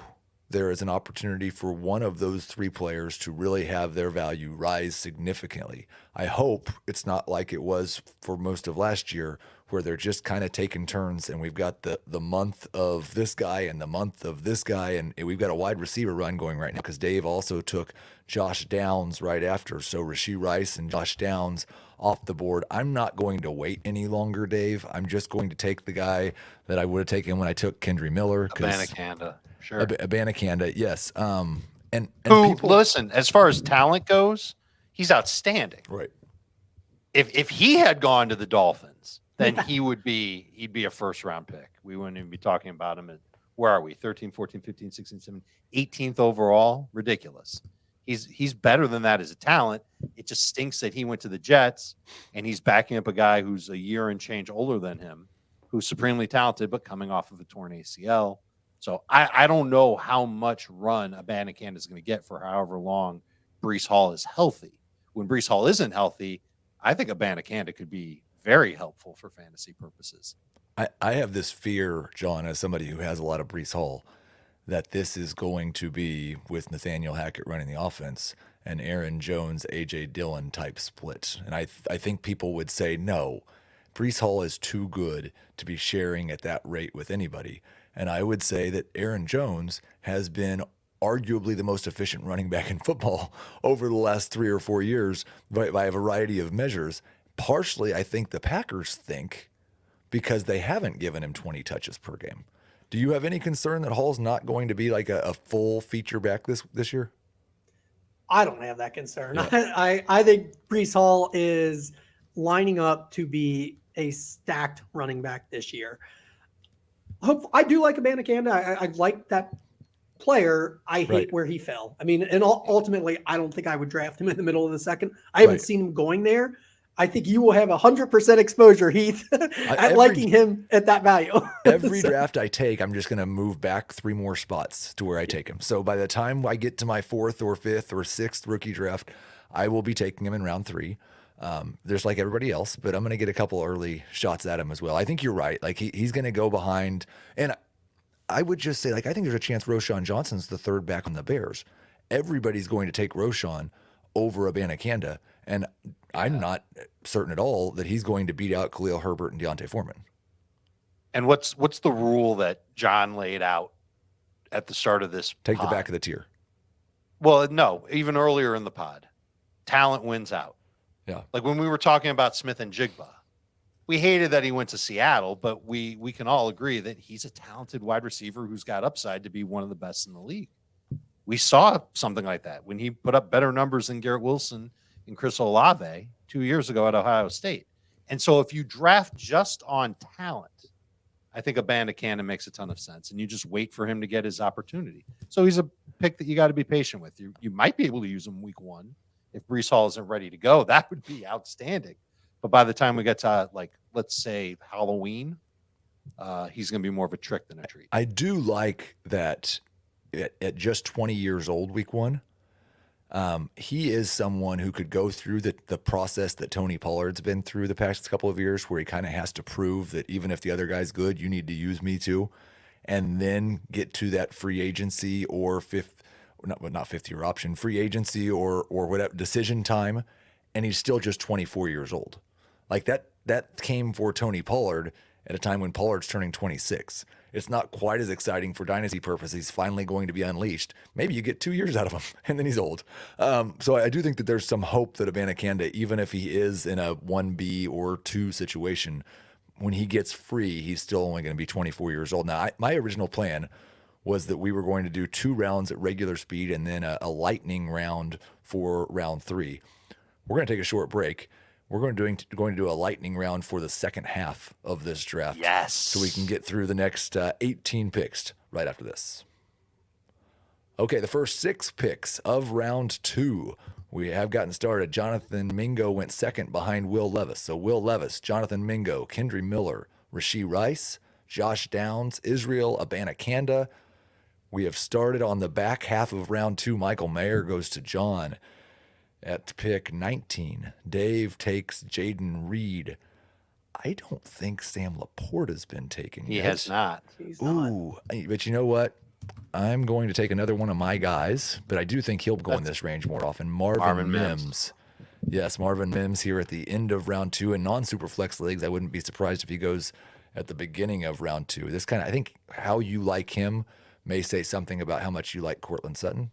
there is an opportunity for one of those 3 players to really have their value rise significantly. I hope it's not like it was for most of last year where they're just kind of taking turns and we've got the month of this guy and the month of this guy, and we've got a wide receiver run going right now because Dave also took Josh Downs right after. So Rashee Rice and Josh Downs off the board. I'm not going to wait any longer, Dave. I'm just going to take the guy that I would have taken when I took Kendry Miller. Abanikanda. Sure. Abanikanda, yes. And listen, as far as talent goes, he's outstanding. Right. If he had gone to the Dolphins, then he'd be a first round pick. We wouldn't even be talking about him at, where are we? 13, 14, 15, 16, 17, 18th overall. Ridiculous. He's better than that as a talent. It just stinks that he went to the Jets and he's backing up a guy who's a year and change older than him, who's supremely talented, but coming off of a torn ACL. So I don't know how much run Abanikanda is going to get for however long Breece Hall is healthy. When Breece Hall isn't healthy, I think Abanikanda could be very helpful for fantasy purposes. I have this fear, John, as somebody who has a lot of Breece Hall, that this is going to be with Nathaniel Hackett running the offense and Aaron Jones, A.J. Dillon type split. And I think people would say, no, Breece Hall is too good to be sharing at that rate with anybody. And I would say that Aaron Jones has been arguably the most efficient running back in football over the last 3 or 4 years by a variety of measures. Partially, I think the Packers think because they haven't given him 20 touches per game. Do you have any concern that Hall's not going to be like a full feature back this year? I don't have that concern. Yeah. I think Breece Hall is lining up to be a stacked running back this year. I do like Abanikanda. I like that player, I hate Right. where he fell. I mean, and ultimately, I don't think I would draft him in the middle of the second. I haven't Right. seen him going there. I think you will have 100% exposure, Heath, at liking him at that value. Every draft I take, I'm just going to move back 3 more spots to where I take him. So by the time I get to my 4th or 5th or 6th rookie draft, I will be taking him in round 3. There's like everybody else, but I'm going to get a couple early shots at him as well. I think you're right. Like he's going to go behind, and I would just say, like, I think there's a chance Roschon Johnson's the 3rd back on the Bears. Everybody's going to take Roschon over Abanikanda, and I'm not certain at all that he's going to beat out Khalil Herbert and Deontay Foreman. And what's the rule that John laid out at the start of this Take pod? the back of the tier. Well, no, even earlier in the pod, talent wins out. Yeah. Like when we were talking about Smith-Njigba, we hated that he went to Seattle, but we can all agree that he's a talented wide receiver who's got upside to be one of the best in the league. We saw something like that when he put up better numbers than Garrett Wilson and Chris Olave 2 years ago at Ohio State. And so if you draft just on talent, I think Abanikanda makes a ton of sense, and you just wait for him to get his opportunity. So he's a pick that you got to be patient with. You might be able to use him week 1 if Breece Hall isn't ready to go. That would be outstanding. But by the time we get to, like, let's say Halloween, he's going to be more of a trick than a treat. I do like that at just 20 years old, week 1, he is someone who could go through the process that Tony Pollard's been through the past couple of years, where he kind of has to prove that even if the other guy's good, you need to use me too, and then get to that free agency or not fifth-year option, free agency or whatever decision time, and he's still just 24 years old. Like that came for Tony Pollard at a time when Pollard's turning 26. It's not quite as exciting for dynasty purposes. He's finally going to be unleashed. Maybe you get 2 years out of him, and then he's old. So I do think that there's some hope that Abanikanda, even if he is in a 1B or 2 situation, when he gets free, he's still only going to be 24 years old. Now, my original plan was that we were going to do 2 rounds at regular speed and then a lightning round for round 3. We're going to take a short break. We're going to do a lightning round for the second half of this draft. Yes. So we can get through the next 18 picks right after this. Okay, the first 6 picks of round 2. We have gotten started. Jonathan Mingo went second behind Will Levis. So Will Levis, Jonathan Mingo, Kendry Miller, Rashee Rice, Josh Downs, Israel Abanikanda. We have started on the back half of round 2. Michael Mayer goes to John at pick 19. Dave takes Jaden Reed. I don't think Sam Laporta's been taken yet. He has not. Ooh, but you know what? I'm going to take another one of my guys, but I do think he'll go in this range more often. Marvin Mims. Yes, Marvin Mims here at the end of round 2 in non-Superflex leagues. I wouldn't be surprised if he goes at the beginning of round 2. This kind of, I think how you like him may say something about how much you like Courtland Sutton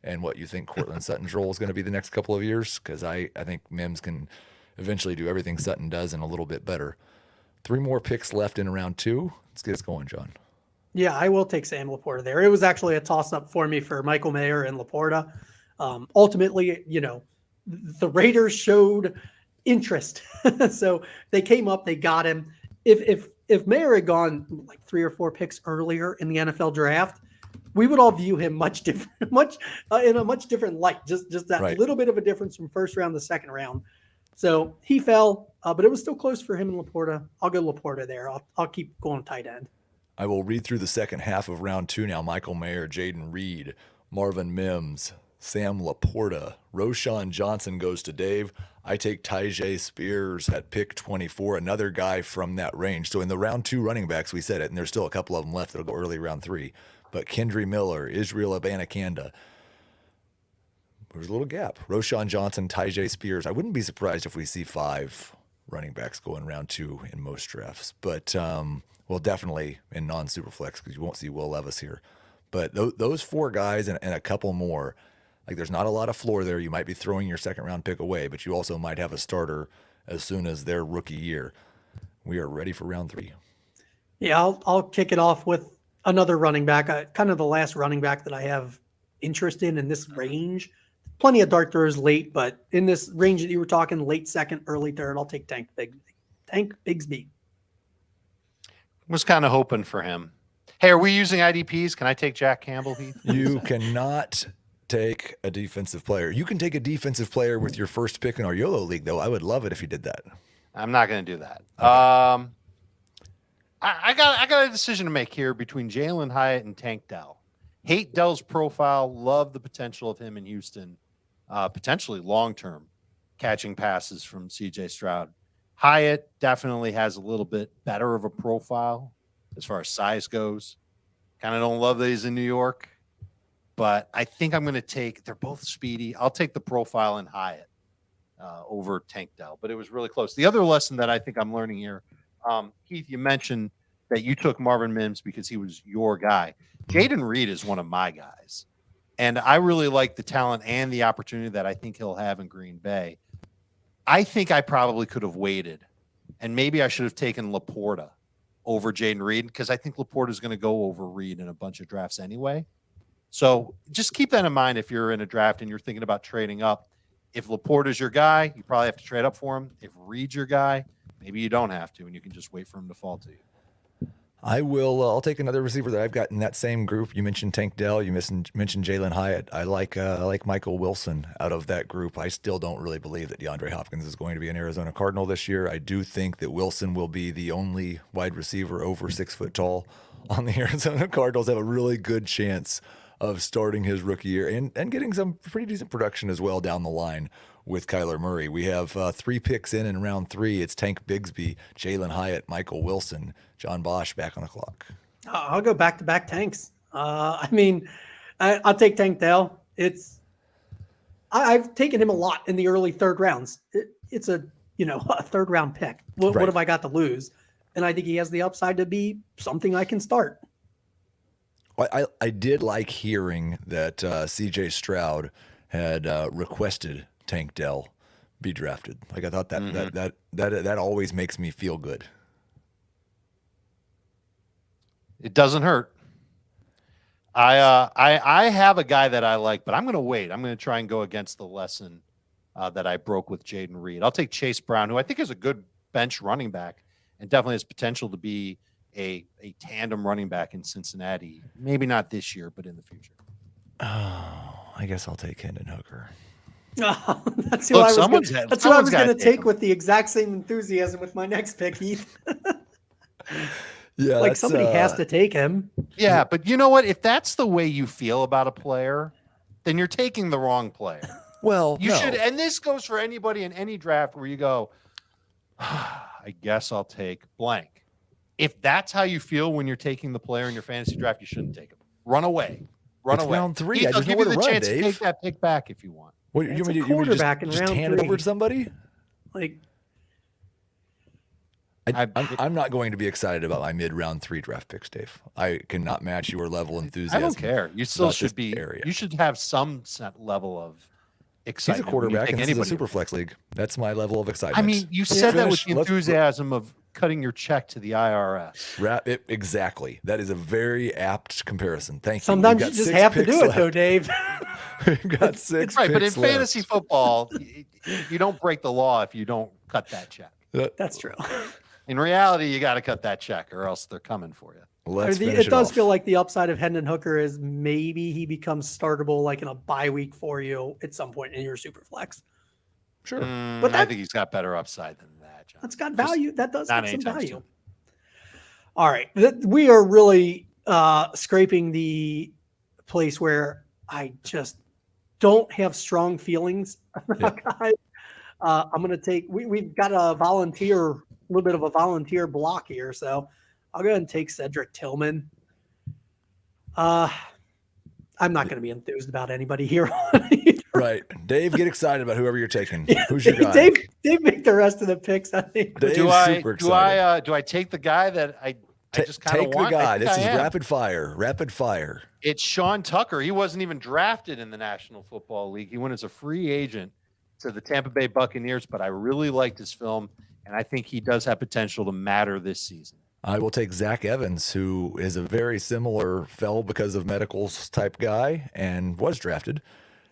and what you think Courtland Sutton's role is going to be the next couple of years, because I think Mims can eventually do everything Sutton does and a little bit better. 3 more picks left in round 2. Let's get us going, John. Yeah, I will take Sam Laporta there. It was actually a toss-up for me for Michael Mayer and Laporta. Ultimately, the Raiders showed interest. So they came up, they got him. If Mayer had gone like 3 or 4 picks earlier in the NFL draft, we would all view him much different, in a much different light. Just that little bit of a difference from first round to second round. So he fell, but it was still close for him and Laporta. I'll go Laporta there. I'll keep going tight end. I will read through the second half of round 2 now. Michael Mayer, Jaden Reed, Marvin Mims, Sam Laporta, Roschon Johnson goes to Dave. I take Tyjae Spears at pick 24, another guy from that range. So in the round 2 running backs, we said it, and there's still a couple of them left that'll go early round 3. But Kendry Miller, Israel Abanikanda. There's a little gap. Roschon Johnson, Tyjae Spears. I wouldn't be surprised if we see 5 running backs go in round 2 in most drafts. But, well, definitely in non-Superflex, because you won't see Will Levis here. But those 4 guys and a couple more, like, there's not a lot of floor there. You might be throwing your second-round pick away, but you also might have a starter as soon as their rookie year. We are ready for round 3. Yeah, I'll kick it off with another running back, kind of the last running back that I have interest in this range. Plenty of dart throws late, but in this range that you were talking, late second, early third, I'll take Tank Bigsby. Was kind of hoping for him. Hey, are we using IDPs? Can I take Jack Campbell, Heath? You cannot take a defensive player. You can take a defensive player with your first pick in our YOLO league, though. I would love it if you did that. I'm not going to do that. Okay. I got a decision to make here between Jalen Hyatt and Tank Dell. Hate Dell's profile. Love the potential of him in Houston. Potentially long-term catching passes from CJ Stroud. Hyatt definitely has a little bit better of a profile as far as size goes. Kind of don't love that he's in New York, but I think I'm going to take, they're both speedy. I'll take the profile in Hyatt over Tank Dell, but it was really close. The other lesson that I think I'm learning here, Heath, you mentioned that you took Marvin Mims because he was your guy. Jaden Reed is one of my guys, and I really like the talent and the opportunity that I think he'll have in Green Bay. I think I probably could have waited, and maybe I should have taken Laporta over Jaden Reed because I think Laporta is going to go over Reed in a bunch of drafts anyway. So just keep that in mind if you're in a draft and you're thinking about trading up. If Laporta's your guy, you probably have to trade up for him. If Reed's your guy, maybe you don't have to, and you can just wait for him to fall to you. I will. I'll take another receiver that I've got in that same group. You mentioned Tank Dell. You mentioned Jalen Hyatt. I like Michael Wilson out of that group. I still don't really believe that DeAndre Hopkins is going to be an Arizona Cardinal this year. I do think that Wilson will be the only wide receiver over 6 foot tall on the Arizona Cardinals. Have a really good chance of starting his rookie year and getting some pretty decent production as well down the line with Kyler Murray. We have 3 picks in round 3. It's Tank Bigsby, Jalen Hyatt, Michael Wilson, John Bosch back on the clock. I'll go back-to-back Tanks. I'll take Tank Dell. I've taken him a lot in the early third rounds. It's a third round pick. What have I got to lose? And I think he has the upside to be something I can start. I did like hearing that CJ Stroud had requested Tank Dell be drafted. Like I thought that always makes me feel good. It doesn't hurt. I have a guy that I like, but I'm going to wait. I'm going to try and go against the lesson that I broke with Jaden Reed. I'll take Chase Brown, who I think is a good bench running back and definitely has potential to be a tandem running back in Cincinnati. Maybe not this year, but in the future. Oh, I guess I'll take Hendon Hooker. Oh, that's who I was going to take with the exact same enthusiasm with my next pick, Heath. Yeah, like somebody has to take him. Yeah, but you know what? If that's the way you feel about a player, then you're taking the wrong player. Well, you should, and this goes for anybody in any draft where you go, I guess I'll take blank. If that's how you feel when you're taking the player in your fantasy draft, you shouldn't take him. Run away. It's away. Round 3. I'll give you the chance to take that pick back if you want. What, you mean just hand it over to somebody? Like, I'm not going to be excited about my mid-round 3 draft picks, Dave. I cannot match your level of enthusiasm. I don't care. You still should be. You should have some level of excitement. He's a quarterback, and this is a Superflex league. That's my level of excitement. I mean, you said that with the enthusiasm of cutting your check to the IRS. Exactly. That is a very apt comparison. Thank you. Sometimes you just have to do it, though, Dave. We've got 6 right, but in picks left. fantasy football, you don't break the law if you don't cut that check. That's true. In reality, you got to cut that check, or else they're coming for you. It does feel like the upside of Hendon Hooker is maybe he becomes startable like in a bye week for you at some point in your Superflex. Sure. But I think he's got better upside than that, John. That's got value. That does have some value. Soon. All right. We are really scraping the place where I just don't have strong feelings about guys. I'm going to take, we've got a little bit of a volunteer block here. So I'll go ahead and take Cedric Tillman. I'm not going to be enthused about anybody here. Right. Dave, get excited about whoever you're taking. Yeah, Who's your guy? Dave make the rest of the picks. I think. Do I take the guy that I just kind of want? Take the guy. This is rapid fire. Rapid fire. It's Sean Tucker. He wasn't even drafted in the National Football League. He went as a free agent to the Tampa Bay Buccaneers, but I really liked his film, and I think he does have potential to matter this season. I will take Zach Evans, who is a very similar fell because of medicals type guy and was drafted.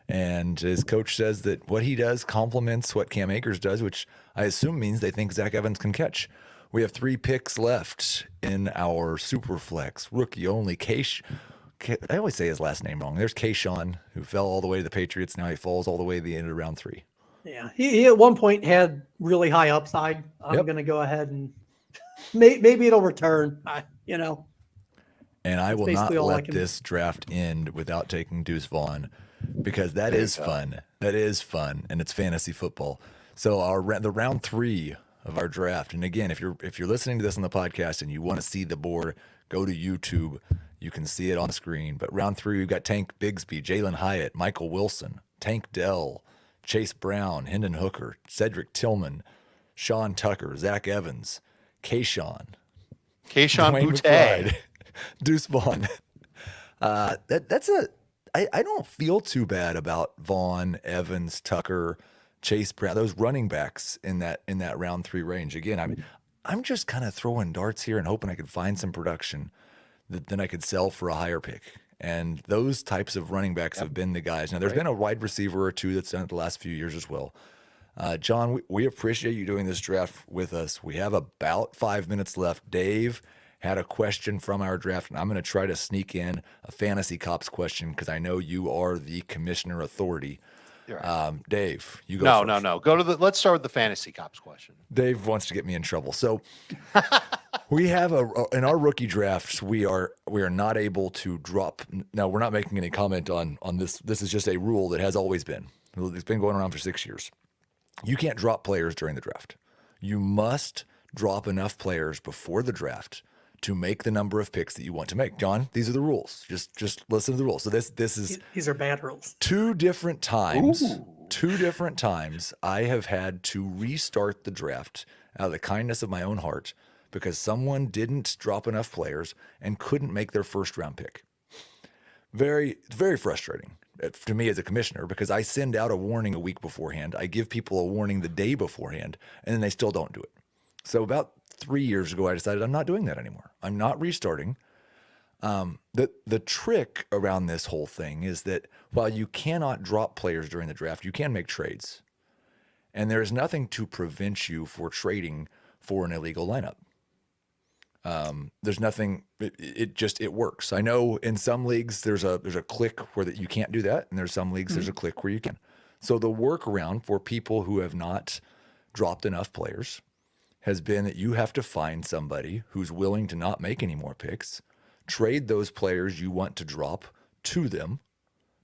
And his coach says that what he does complements what Cam Akers does, which I assume means they think Zach Evans can catch. We have 3 picks left in our Superflex rookie only. I always say his last name wrong. There's Kayshawn, who fell all the way to the Patriots. Now he falls all the way to the end of round 3. Yeah, he at one point had really high upside. I'm going to go ahead and maybe it'll return. And I will not let this draft end without taking Deuce Vaughn, because that is fun. That is fun, and it's fantasy football. So the round 3 of our draft, and again, if you're listening to this on the podcast and you want to see the board, go to YouTube. You can see it on the screen. But round 3, we've got Tank Bigsby, Jalen Hyatt, Michael Wilson, Tank Dell, Chase Brown, Hendon Hooker, Cedric Tillman, Sean Tucker, Zach Evans, Kayshawn Boutte, Deuce Vaughn. I don't feel too bad about Vaughn, Evans, Tucker, Chase Brown, those running backs in that round 3 range. Again, I'm just kind of throwing darts here and hoping I could find some production that then I could sell for a higher pick. And those types of running backs have been the guys. Now, there's been a wide receiver or two that's done it the last few years as well. John, we appreciate you doing this draft with us. We have about 5 minutes left. Dave had a question from our draft, and I'm going to try to sneak in a Fantasy Cops question because I know you are the commissioner authority. Right. Dave, you go first. No. Let's start with the Fantasy Cops question. Dave wants to get me in trouble. So we have in our rookie drafts, we are not able to drop. Now, we're not making any comment on this. This is just a rule that has always been. It's been going around for 6 years. You can't drop players during the draft. You must drop enough players before the draft to make the number of picks that you want to make. John, these are the rules. Just listen to the rules. So these are bad rules. 2 different times. Ooh. 2 different times I have had to restart the draft out of the kindness of my own heart because someone didn't drop enough players and couldn't make their first round pick. Very, very frustrating to me as a commissioner because I send out a warning a week beforehand. I give people a warning the day beforehand, and then they still don't do it. So about 3 years ago, I decided I'm not doing that anymore. I'm not restarting. The trick around this whole thing is that while you cannot drop players during the draft, you can make trades. And there is nothing to prevent you for trading for an illegal lineup. There's nothing, it works. I know in some leagues there's a click where that you can't do that. And there's some leagues there's a click where you can. So the workaround for people who have not dropped enough players has been that you have to find somebody who's willing to not make any more picks, trade those players you want to drop to them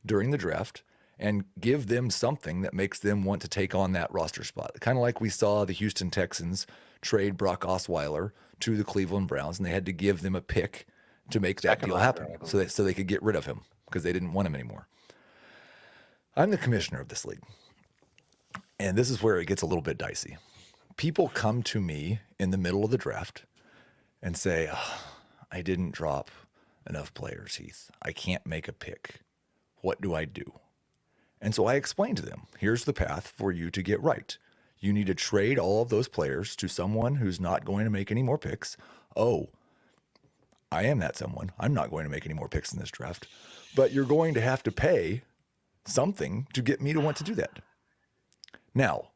during the draft, and give them something that makes them want to take on that roster spot. Kind of like we saw the Houston Texans trade Brock Osweiler to the Cleveland Browns, and they had to give them a pick to make that deal happen so they could get rid of him because they didn't want him anymore. I'm the commissioner of this league, and this is where it gets a little bit dicey. People come to me in the middle of the draft and say, I didn't drop enough players, Heath. I can't make a pick. What do I do? And so I explain to them, here's the path for you to get right. You need to trade all of those players to someone who's not going to make any more picks. Oh, I am that someone. I'm not going to make any more picks in this draft. But you're going to have to pay something to get me to want to do that. Now,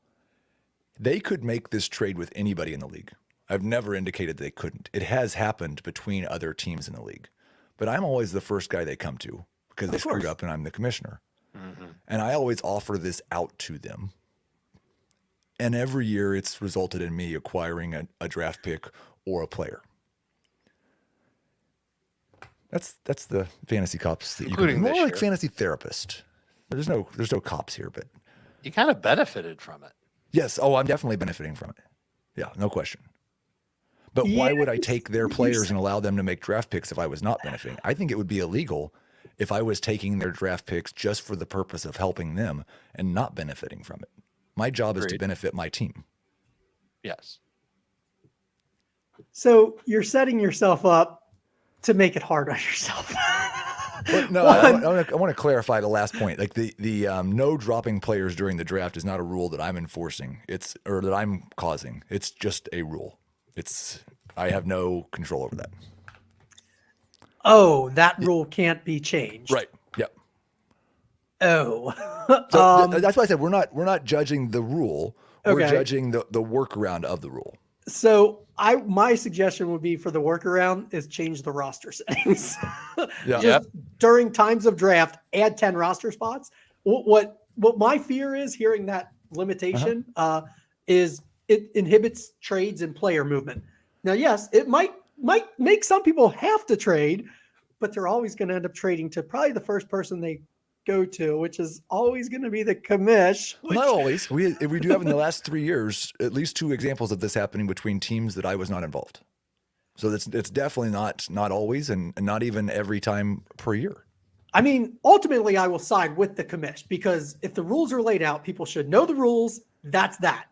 they could make this trade with anybody in the league. I've never indicated they couldn't. It has happened between other teams in the league. But I'm always the first guy they come to because they screwed up and I'm the commissioner. Mm-hmm. And I always offer this out to them. And every year it's resulted in me acquiring a draft pick or a player. That's the fantasy cops that including you can, more like year. Fantasy therapist. There's no cops here, but you kind of benefited from it. Yes. Oh, I'm definitely benefiting from it. Yeah, no question. But why would I take their players and allow them to make draft picks if I was not benefiting? I think it would be illegal if I was taking their draft picks just for the purpose of helping them and not benefiting from it. My job is to benefit my team. Yes. So you're setting yourself up to make it hard on yourself. Well, no, I want to clarify the last point. Like the no dropping players during the draft is not a rule that I'm enforcing. Or that I'm causing. It's just a rule. I have no control over that. Oh, that rule can't be changed. Right. Yep. Oh. So that's why I said we're not judging the rule. We're judging the workaround of the rule. So My suggestion would be for the workaround is change the roster settings. Yeah. Just during times of draft, add 10 roster spots. What my fear is hearing that limitation is it inhibits trades and player movement. Now, yes, it might make some people have to trade, but they're always going to end up trading to probably the first person they go to, which is always going to be the commish. Not always. We do have in the last 3 years at least 2 examples of this happening between teams that I was not involved. So it's definitely not always, and not even every time per year. I mean, ultimately, I will side with the commish because if the rules are laid out, people should know the rules. That's that.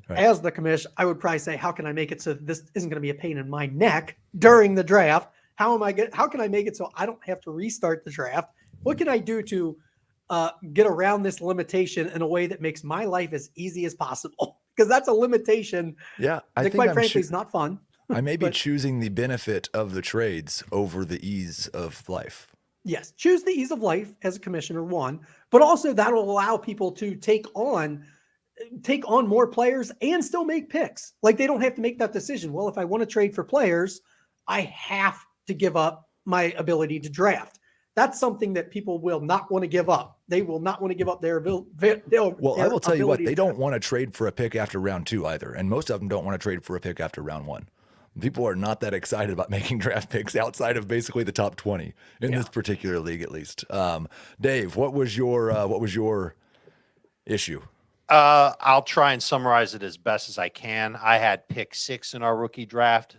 Right. As the commish, I would probably say, how can I make it so this isn't going to be a pain in my neck during the draft? How can I make it so I don't have to restart the draft? What can I do to get around this limitation in a way that makes my life as easy as possible? Because that's a limitation. Yeah, that quite frankly is not fun. I may be choosing the benefit of the trades over the ease of life. Yes, choose the ease of life as a commissioner, one, but also that will allow people to take on more players and still make picks. Like they don't have to make that decision. Well, if I want to trade for players, I have to give up my ability to draft. That's something that people will not want to give up. They will not want to give up their ability. Well, I will tell you what, they don't want to trade for a pick after round 2 either. And most of them don't want to trade for a pick after round 1. People are not that excited about making draft picks outside of basically the top 20 in this particular league, at least. Dave, what was your issue? I'll try and summarize it as best as I can. I had pick 6 in our rookie draft.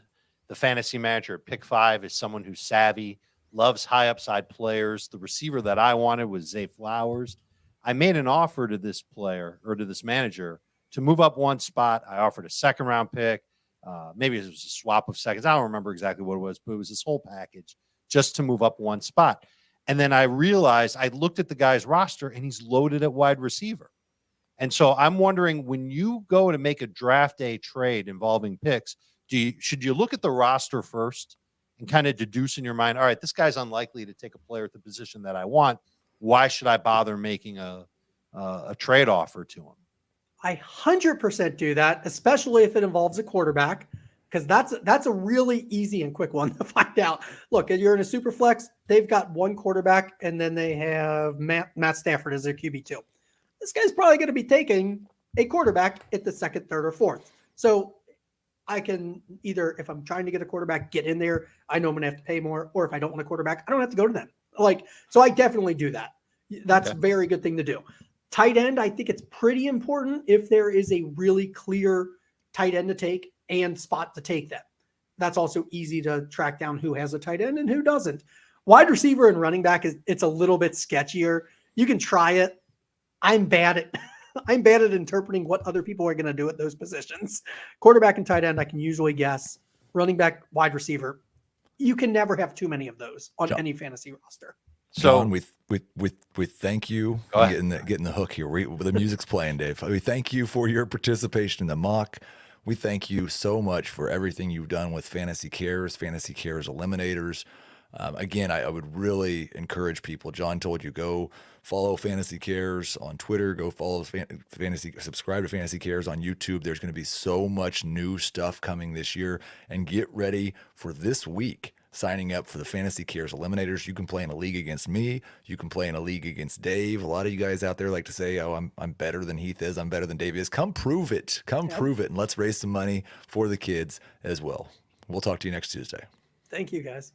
The fantasy manager at pick 5 is someone who's savvy, loves high upside players. The receiver that I wanted was Zay Flowers. I made an offer to this player or to this manager to move up 1 spot. I offered a 2nd round pick. Maybe it was a swap of seconds. I don't remember exactly what it was, but it was this whole package just to move up 1 spot. And then I realized I looked at the guy's roster and he's loaded at wide receiver. And so I'm wondering, when you go to make a draft day trade involving picks, should you look at the roster first and kind of deduce in your mind, all right, this guy's unlikely to take a player at the position that I want. Why should I bother making a trade offer to him? I 100% do that, especially if it involves a quarterback, because that's a really easy and quick one to find out. Look, if you're in a super flex, they've got 1 quarterback, and then they have Matt Stafford as their QB2. This guy's probably going to be taking a quarterback at the 2nd, 3rd, or 4th. So I can either, if I'm trying to get a quarterback, get in there. I know I'm going to have to pay more, or if I don't want a quarterback, I don't have to go to them. So I definitely do that. That's a very good thing to do. Tight end, I think it's pretty important if there is a really clear tight end to take and spot to take them. That's also easy to track down who has a tight end and who doesn't. Wide receiver and running back it's a little bit sketchier. You can try it. I'm bad at interpreting what other people are going to do at those positions. Quarterback and tight end, I can usually guess. Running back, wide receiver, you can never have too many of those on any fantasy roster. So John, we thank you. Getting the hook here. The music's playing, Dave. We thank you for your participation in the mock. We thank you so much for everything you've done with Fantasy Cares Eliminators. Again, I would really encourage people. John told you, go follow Fantasy Cares on Twitter. Go follow subscribe to Fantasy Cares on YouTube. There's going to be so much new stuff coming this year. And get ready for this week. Signing up for the Fantasy Cares Eliminators. You can play in a league against me. You can play in a league against Dave. A lot of you guys out there like to say, oh, I'm better than Heath is. I'm better than Dave is. Come prove it. Prove it. And let's raise some money for the kids as well. We'll talk to you next Tuesday. Thank you, guys.